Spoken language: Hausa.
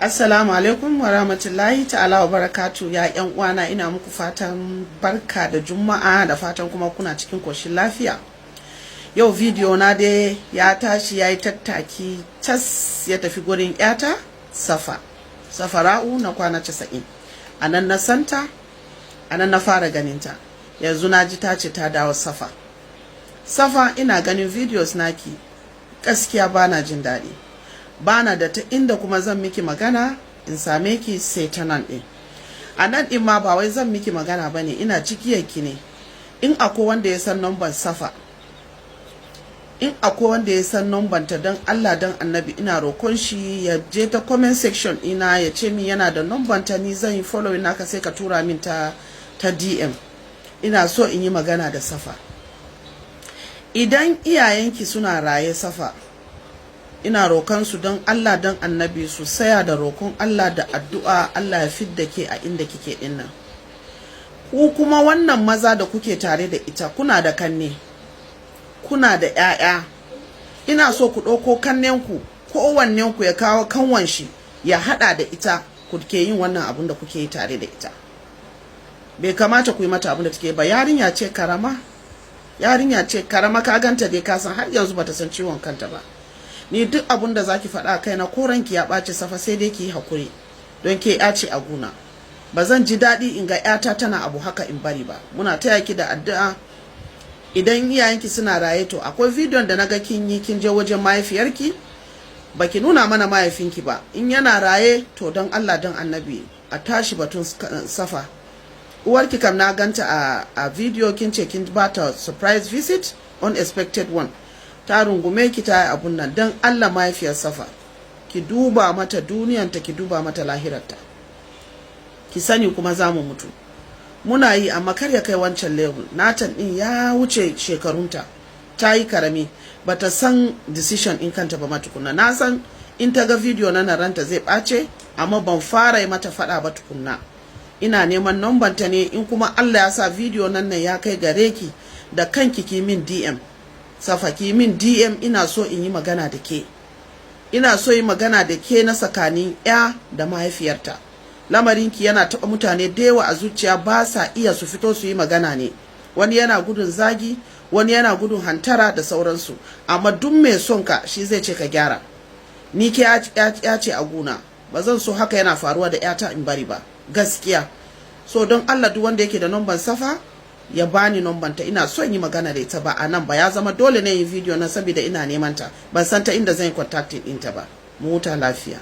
Assalamu alaikum wa rahmatullahi ta'ala wa barakatu ya yan uwana, ina muku fatan barka da juma'a da fatan kuma kuna cikin koshin lafiya. Yau video na dai ya tashi yayi tattaki tas ya tafi gurin yata safara'u na kwana 90. Anan na santa, anan na fara ganinta. Yanzu na ji ta ce ta dawo safa ina ganin videos naki, gaskiya bana jin daɗi. Bana da ta inda kuma zan miki magana in same ki sai ta nan ɗin. A nan ɗin ma ba wai zan miki magana ba ne, ina cikiyar ki ne. In akwai wanda ya san numban safa, in akwai wanda ya san numban ta, don Allah don annabi ina roƙon shi ya je ta comment section ina ya ce min yana da numban ta, ni zan yi following naka sai ka tura min ta DM. Ina so in yi magana da safa. Idan iyayenki suna raye safa, ina roƙon su don Allah don annabi su saya da roƙon Allah da addu'a, Allah ya fidda ke a inda kike dinnan. Ku kuma wannan maza da kuke tare da ita, kuna da kanne, kuna da ƴaƴa. Ina so ku ɗauko kannenku, kowannenku ya kawo kanwan shi ya haɗa da ita, ku ke yin wannan abun da kuke yi tare da ita. Bai kamata ku yi mata abun da take ba. Yarinya ce karama, ka ganta dai ka san har yanzu bata san ciwon kanta ba. Ni duk abun da zaki faɗa kai na koranki ya ɓaci safa, sai dai ki yi hakuri don ke ya ce a guna. Ba zan ji daɗi in ga ƴata tana abu haka in bari ba. Muna taya ki da addu'a. Idan iyayenki suna raye, to akwai bidiyon da naga kin yi, kin je wajen mahaifiyarki baki nuna mana mahaifinki ba. In yana raye, to don Allah don annabi a tashi batun safa. Uwarki kam na ganta a video, kin ce kin bata surprise visit, unexpected one. Ta rungume ki ta abun nan. Don Allah mahaifiyar safa, ki duba mata duniyanta, ki duba mata lahirarta. Ki sani kuma za mu mutu. Muna yi amma kar ya kai wancan level. Natan din ya wuce shekarunta, ta yi karami, bata san decision in kanta ba matukunna. Na san in ta ga video na ranta zai ɓace, amma ban fara mata faɗa ba tukunna. Ina neman number ta ne, in kuma Allah ya sa video nan ya kai gare ki, da kanki ki min DM. Safa ki min DM, ina so in yi magana da ke. Ina so yi magana da ke na tsakanin ya da mahaifiyarta. Lamarinki yana taɓa mutane da yawa a zuciya, ba sa iya su fito su yi magana ne. Wani yana gudun zagi, wani yana gudun hantara da sauransu. Amma duk mai son ka shi zai ce ka gyara. Ni ke ya ce a guna. Ba zan so haka yana faruwa da yata in bari ba. Gaskiya. So don Allah duk wanda yake da numban safa, ya bani numban ta. Ina so in yi magana da ita, ba a nan ba. Ya zama dole ne yin video na saboda ina neman ta. Ban san ta inda zan yi contacting ɗinta ba. Mu huta lafiya.